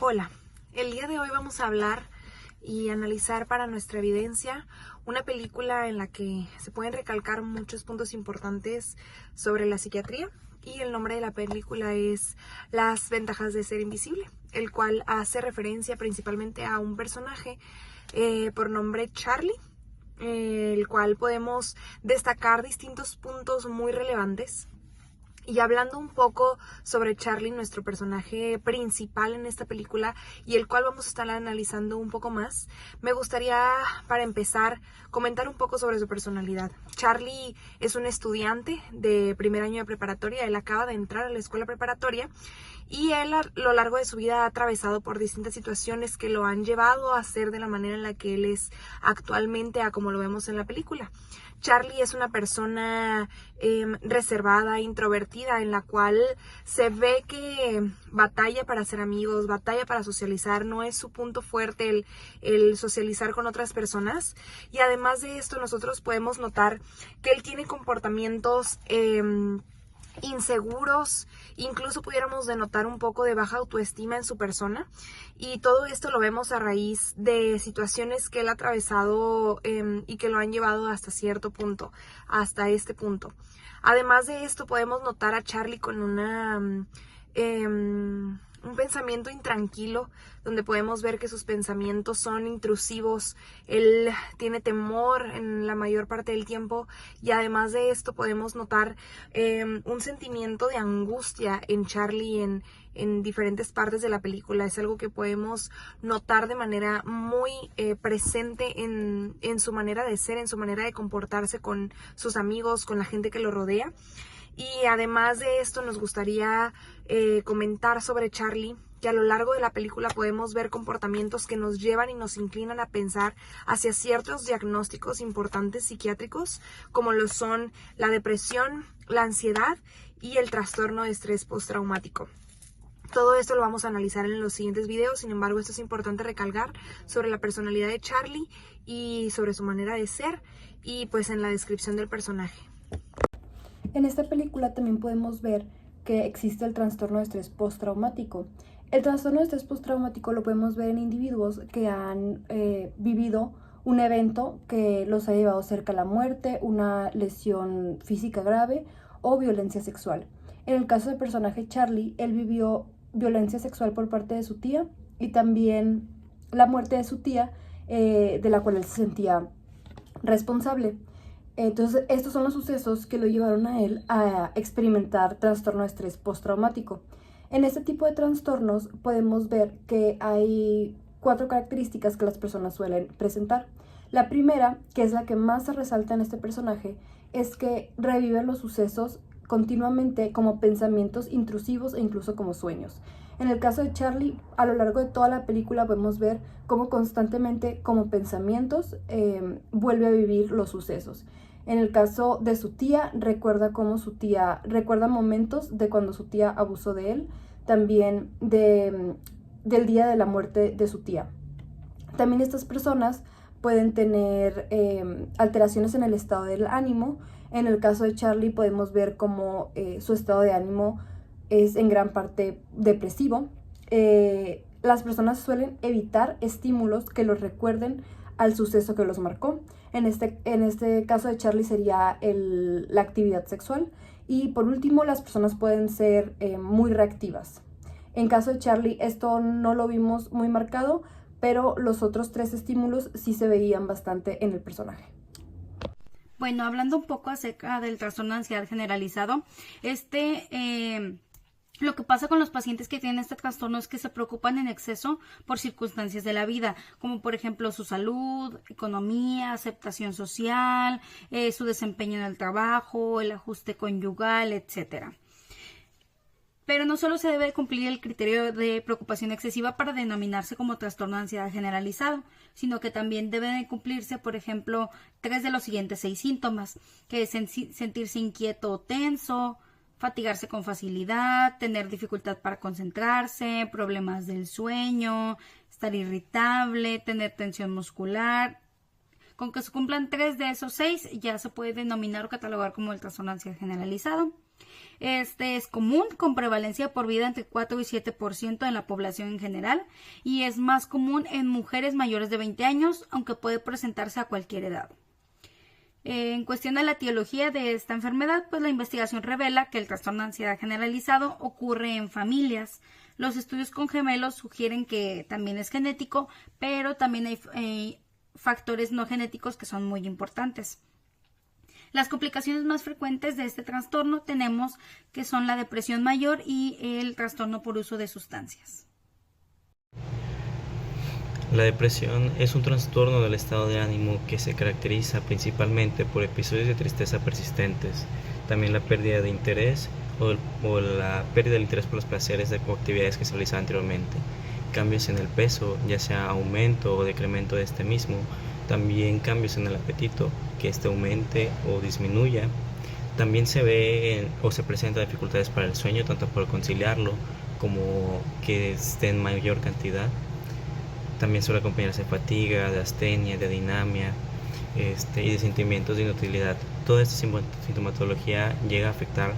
Hola, el día de hoy vamos a hablar y analizar para nuestra evidencia una película en la que se pueden recalcar muchos puntos importantes sobre la psiquiatría, y el nombre de la película es Las ventajas de ser invisible, el cual hace referencia principalmente a un personaje por nombre Charlie, el cual podemos destacar distintos puntos muy relevantes. Y hablando un poco sobre Charlie, nuestro personaje principal en esta película, y el cual vamos a estar analizando un poco más, me gustaría, para empezar, comentar un poco sobre su personalidad. Charlie es un estudiante de primer año de preparatoria. Él acaba de entrar a la escuela preparatoria y él a lo largo de su vida ha atravesado por distintas situaciones que lo han llevado a ser de la manera en la que él es actualmente, a como lo vemos en la película. Charlie es una persona reservada, introvertida, en la cual se ve que batalla para hacer amigos, batalla para socializar. No es su punto fuerte el socializar con otras personas. Y además de esto, nosotros podemos notar que él tiene comportamientos inseguros, incluso pudiéramos denotar un poco de baja autoestima en su persona, y todo esto lo vemos a raíz de situaciones que él ha atravesado y que lo han llevado hasta cierto punto, hasta este punto. Además de esto, podemos notar a Charlie con un pensamiento intranquilo, donde podemos ver que sus pensamientos son intrusivos. Él tiene temor en la mayor parte del tiempo, y además de esto podemos notar un sentimiento de angustia en Charlie en diferentes partes de la película. Es algo que podemos notar de manera muy presente en su manera de ser, en su manera de comportarse con sus amigos, con la gente que lo rodea. Y además de esto, nos gustaría comentar sobre Charlie, que a lo largo de la película podemos ver comportamientos que nos llevan y nos inclinan a pensar hacia ciertos diagnósticos importantes psiquiátricos, como lo son la depresión, la ansiedad y el trastorno de estrés postraumático. Todo esto lo vamos a analizar en los siguientes videos. Sin embargo, esto es importante recalcar sobre la personalidad de Charlie y sobre su manera de ser, y pues en la descripción del personaje. En esta película también podemos ver que existe el trastorno de estrés postraumático. El trastorno de estrés postraumático lo podemos ver en individuos que han vivido un evento que los ha llevado cerca a la muerte, una lesión física grave o violencia sexual. En el caso del personaje Charlie, él vivió violencia sexual por parte de su tía y también la muerte de su tía, de la cual él se sentía responsable. Entonces, estos son los sucesos que lo llevaron a él a experimentar trastorno de estrés postraumático. En este tipo de trastornos podemos ver que hay 4 características que las personas suelen presentar. La primera, que es la que más se resalta en este personaje, es que revive los sucesos continuamente como pensamientos intrusivos e incluso como sueños. En el caso de Charlie, a lo largo de toda la película podemos ver cómo constantemente, como pensamientos, vuelve a vivir los sucesos. En el caso de su tía, recuerda momentos de cuando su tía abusó de él, también del día de la muerte de su tía. También estas personas pueden tener alteraciones en el estado del ánimo. En el caso de Charlie podemos ver cómo su estado de ánimo es en gran parte depresivo. Las personas suelen evitar estímulos que los recuerden al suceso que los marcó. En este caso de Charlie sería la actividad sexual. Y por último, las personas pueden ser muy reactivas. En caso de Charlie esto no lo vimos muy marcado, pero los otros 3 estímulos sí se veían bastante en el personaje. Bueno, hablando un poco acerca del trastorno de ansiedad generalizado, lo que pasa con los pacientes que tienen este trastorno es que se preocupan en exceso por circunstancias de la vida, como por ejemplo su salud, economía, aceptación social, su desempeño en el trabajo, el ajuste conyugal, etcétera. Pero no solo se debe cumplir el criterio de preocupación excesiva para denominarse como trastorno de ansiedad generalizado, sino que también deben cumplirse, por ejemplo, 3 de los siguientes 6 síntomas, que es sentirse inquieto o tenso, fatigarse con facilidad, tener dificultad para concentrarse, problemas del sueño, estar irritable, tener tensión muscular. Con que se cumplan 3 de esos 6 ya se puede denominar o catalogar como el trastorno de ansiedad generalizado. Este es común, con prevalencia por vida entre 4 y 7% en la población en general, y es más común en mujeres mayores de 20 años, aunque puede presentarse a cualquier edad. En cuestión de la etiología de esta enfermedad, pues la investigación revela que el trastorno de ansiedad generalizado ocurre en familias. Los estudios con gemelos sugieren que también es genético, pero también hay factores no genéticos que son muy importantes. Las complicaciones más frecuentes de este trastorno tenemos que son la depresión mayor y el trastorno por uso de sustancias. La depresión es un trastorno del estado de ánimo que se caracteriza principalmente por episodios de tristeza persistentes, también la pérdida de interés o la pérdida del interés por los placeres o actividades que se realizaban anteriormente, cambios en el peso, ya sea aumento o decremento de este mismo, también cambios en el apetito, que este aumente o disminuya. También se ve o se presenta dificultades para el sueño, tanto por conciliarlo como que esté en mayor cantidad. También suele acompañarse de fatiga, de astenia, de dinamia y de sentimientos de inutilidad. Toda esta sintomatología llega a afectar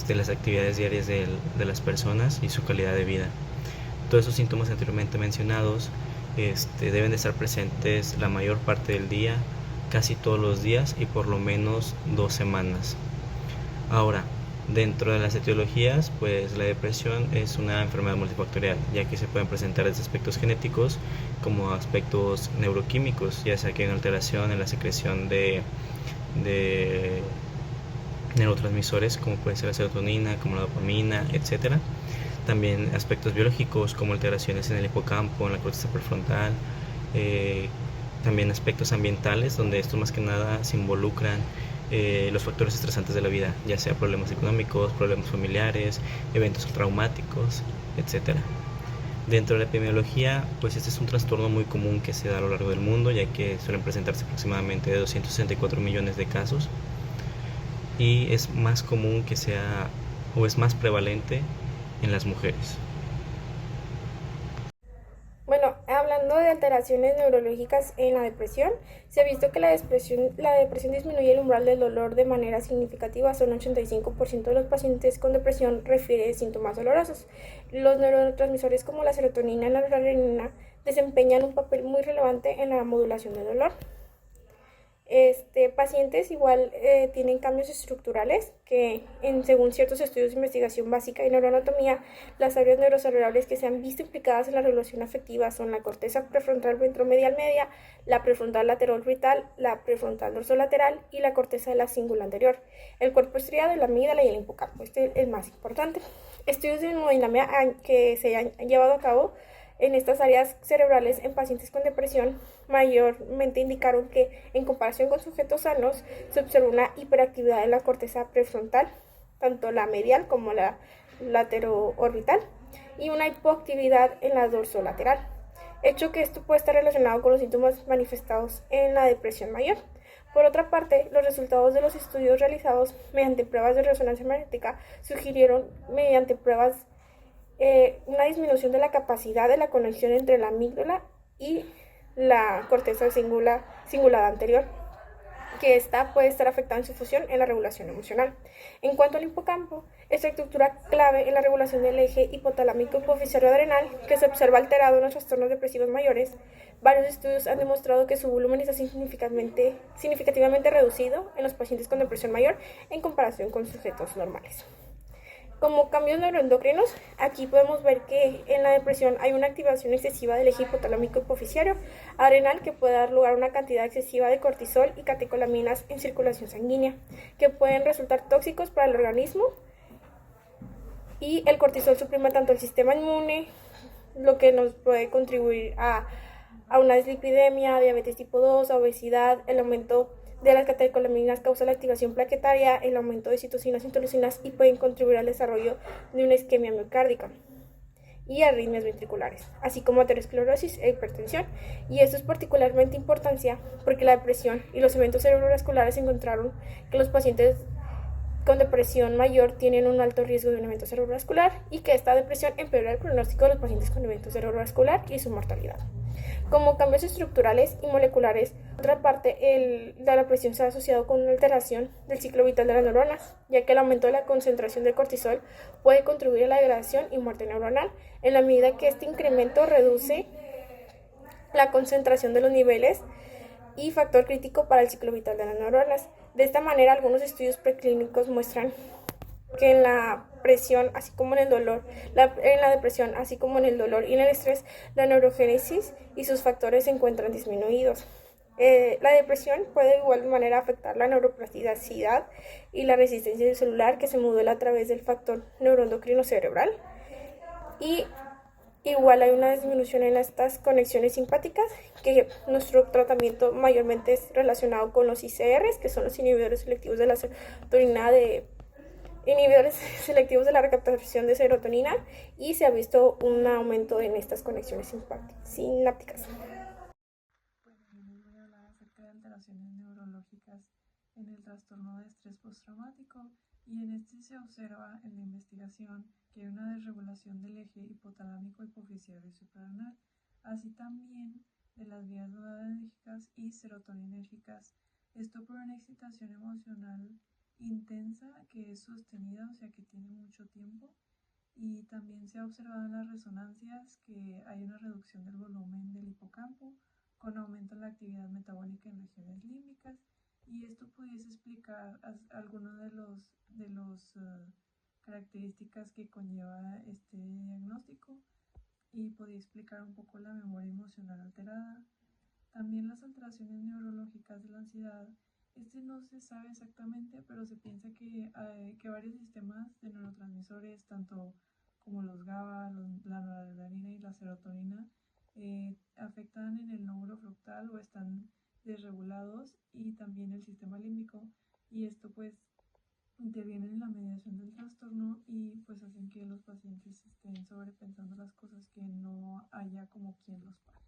las actividades diarias de las personas y su calidad de vida. Todos esos síntomas anteriormente mencionados deben de estar presentes la mayor parte del día, casi todos los días y por lo menos 2 semanas. Ahora, dentro de las etiologías, pues la depresión es una enfermedad multifactorial, ya que se pueden presentar desde aspectos genéticos como aspectos neuroquímicos, ya sea que hay una alteración en la secreción de neurotransmisores como puede ser la serotonina, como la dopamina, etc. También aspectos biológicos como alteraciones en el hipocampo, en la corteza prefrontal, también aspectos ambientales donde estos más que nada se involucran los factores estresantes de la vida, ya sea problemas económicos, problemas familiares, eventos traumáticos, etc. Dentro de la epidemiología, pues este es un trastorno muy común que se da a lo largo del mundo, ya que suelen presentarse aproximadamente de 264 millones de casos, y es más común que sea, o es más prevalente en las mujeres. Bueno, hablando de alteraciones neurológicas en la depresión, se ha visto que la depresión disminuye el umbral del dolor de manera significativa. Son 85% de los pacientes con depresión refieren síntomas dolorosos. Los neurotransmisores como la serotonina y la noradrenalina desempeñan un papel muy relevante en la modulación del dolor. Pacientes igual tienen cambios estructurales que, según ciertos estudios de investigación básica y neuroanatomía, las áreas neurocerebrales que se han visto implicadas en la regulación afectiva son la corteza prefrontal ventromedial media, la prefrontal lateral orbital, la prefrontal dorsolateral y la corteza de la cingula anterior. El cuerpo estriado, la amígdala y el hipocampo. Este es el más importante. Estudios de hemodinamia que se han llevado a cabo en estas áreas cerebrales en pacientes con depresión mayormente indicaron que, en comparación con sujetos sanos, se observó una hiperactividad en la corteza prefrontal, tanto la medial como la lateroorbital, y una hipoactividad en la dorsolateral, hecho que esto puede estar relacionado con los síntomas manifestados en la depresión mayor. Por otra parte, los resultados de los estudios realizados mediante pruebas de resonancia magnética sugirieron, mediante pruebas, una disminución de la capacidad de la conexión entre la amígdala y la corteza cingulada anterior, que esta puede estar afectada en su función en la regulación emocional. En cuanto al hipocampo, esta estructura clave en la regulación del eje hipotalámico hipofisario adrenal, que se observa alterado en los trastornos depresivos mayores, varios estudios han demostrado que su volumen está significativamente reducido en los pacientes con depresión mayor en comparación con sujetos normales. Como cambios neuroendocrinos, aquí podemos ver que en la depresión hay una activación excesiva del eje hipotalámico hipofisario adrenal que puede dar lugar a una cantidad excesiva de cortisol y catecolaminas en circulación sanguínea, que pueden resultar tóxicos para el organismo. Y el cortisol suprime tanto el sistema inmune, lo que nos puede contribuir a una dislipidemia, diabetes tipo 2, a obesidad. El aumento de las catecolaminas causa la activación plaquetaria, el aumento de citocinas y interleucinas, y pueden contribuir al desarrollo de una isquemia miocárdica y arritmias ventriculares, así como aterosclerosis e hipertensión. Y esto es particularmente importancia porque la depresión y los eventos cerebrovasculares encontraron que los pacientes con depresión mayor tienen un alto riesgo de un evento cerebrovascular y que esta depresión empeora el pronóstico de los pacientes con evento cerebrovascular y su mortalidad. Como cambios estructurales y moleculares. Por otra parte, la depresión se ha asociado con una alteración del ciclo vital de las neuronas, ya que el aumento de la concentración de cortisol puede contribuir a la degradación y muerte neuronal, en la medida que este incremento reduce la concentración de los niveles y factor crítico para el ciclo vital de las neuronas. De esta manera, algunos estudios preclínicos muestran que en la depresión, así como en el dolor y en el estrés, la neurogénesis y sus factores se encuentran disminuidos. La depresión puede de igual manera afectar la neuroplasticidad y la resistencia celular, que se modula a través del factor neuroendocrino cerebral, y igual hay una disminución en estas conexiones simpáticas, que nuestro tratamiento mayormente es relacionado con los ICRs, que son los inhibidores selectivos de la serotonina inhibidores selectivos de la recaptación de serotonina, y se ha visto un aumento en estas conexiones sinápticas. Bueno, les voy a hablar acerca de alteraciones neurológicas en el trastorno de estrés postraumático, y en este se observa en la investigación que hay una desregulación del eje hipotalámico hipofisiario y suprarrenal, así también de las vías noradrenérgicas y serotoninérgicas. Esto por una excitación emocional intensa que es sostenida, o sea que tiene mucho tiempo, y también se ha observado en las resonancias que hay una reducción del volumen del hipocampo con aumento en la actividad metabólica en regiones límbicas, y esto pudiese explicar algunas de los características que conlleva este diagnóstico, y podría explicar un poco la memoria emocional alterada. También las alteraciones neurológicas de la ansiedad. No se sabe exactamente, pero se piensa que varios sistemas de neurotransmisores, tanto como los GABA, la noradrenalina y la serotonina, afectan en el lóbulo frontal o están desregulados, y también el sistema límbico, y esto pues interviene en la mediación del trastorno y pues hacen que los pacientes estén sobrepensando las cosas, que no haya como quien los pague.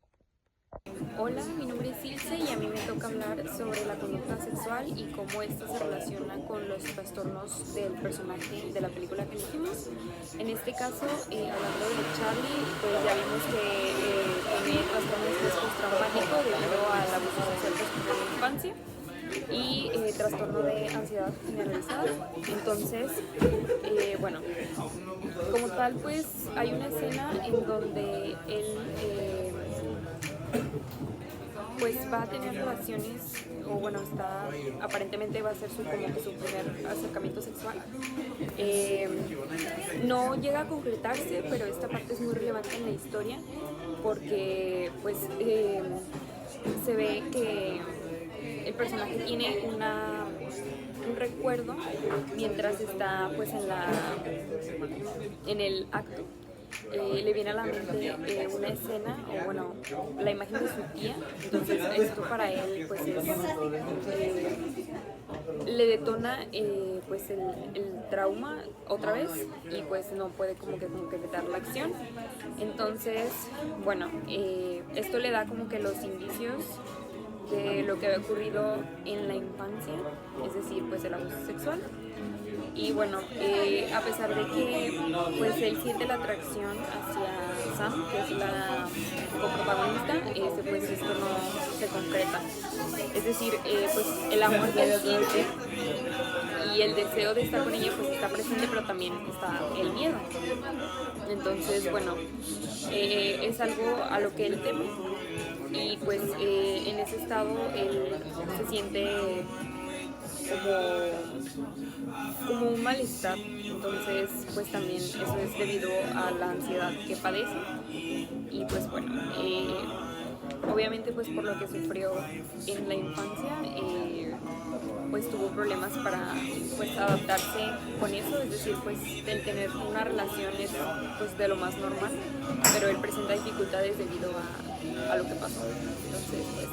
Hola, mi nombre es Ilse y a mí me toca hablar sobre la conducta sexual y cómo esto se relaciona con los trastornos del personaje de la película que elegimos. En este caso, hablando de Charlie, pues ya vimos que tiene trastorno de estrés postraumático debido al abuso sexual que sufrió en la infancia y trastorno de ansiedad generalizada. Entonces, bueno, como tal, pues hay una escena en donde él pues va a tener relaciones, o bueno, aparentemente va a ser como que su primer acercamiento sexual. No llega a concretarse, pero esta parte es muy relevante en la historia, porque pues se ve que el personaje tiene un recuerdo mientras está pues en el acto. Le viene a la mente una escena, o bueno, la imagen de su tía. Entonces esto para él pues le detona pues el trauma otra vez, y pues no puede como que concretar la acción. Entonces, bueno, esto le da como que los indicios de lo que había ocurrido en la infancia, es decir, pues el abuso sexual. Y bueno, a pesar de que pues él siente la atracción hacia Sam, que es la coprotagonista, pues esto no se concreta. Es decir, pues el amor que él siente y el deseo de estar con ella pues está presente, pero también está el miedo. Entonces, bueno, es algo a lo que él teme, y pues en ese estado él se siente como un malestar. Entonces pues también eso es debido a la ansiedad que padece, y pues bueno, obviamente pues por lo que sufrió en la infancia, pues tuvo problemas para pues adaptarse con eso, es decir, pues el tener una relación es pues de lo más normal, pero él presenta dificultades debido a lo que pasó. Entonces pues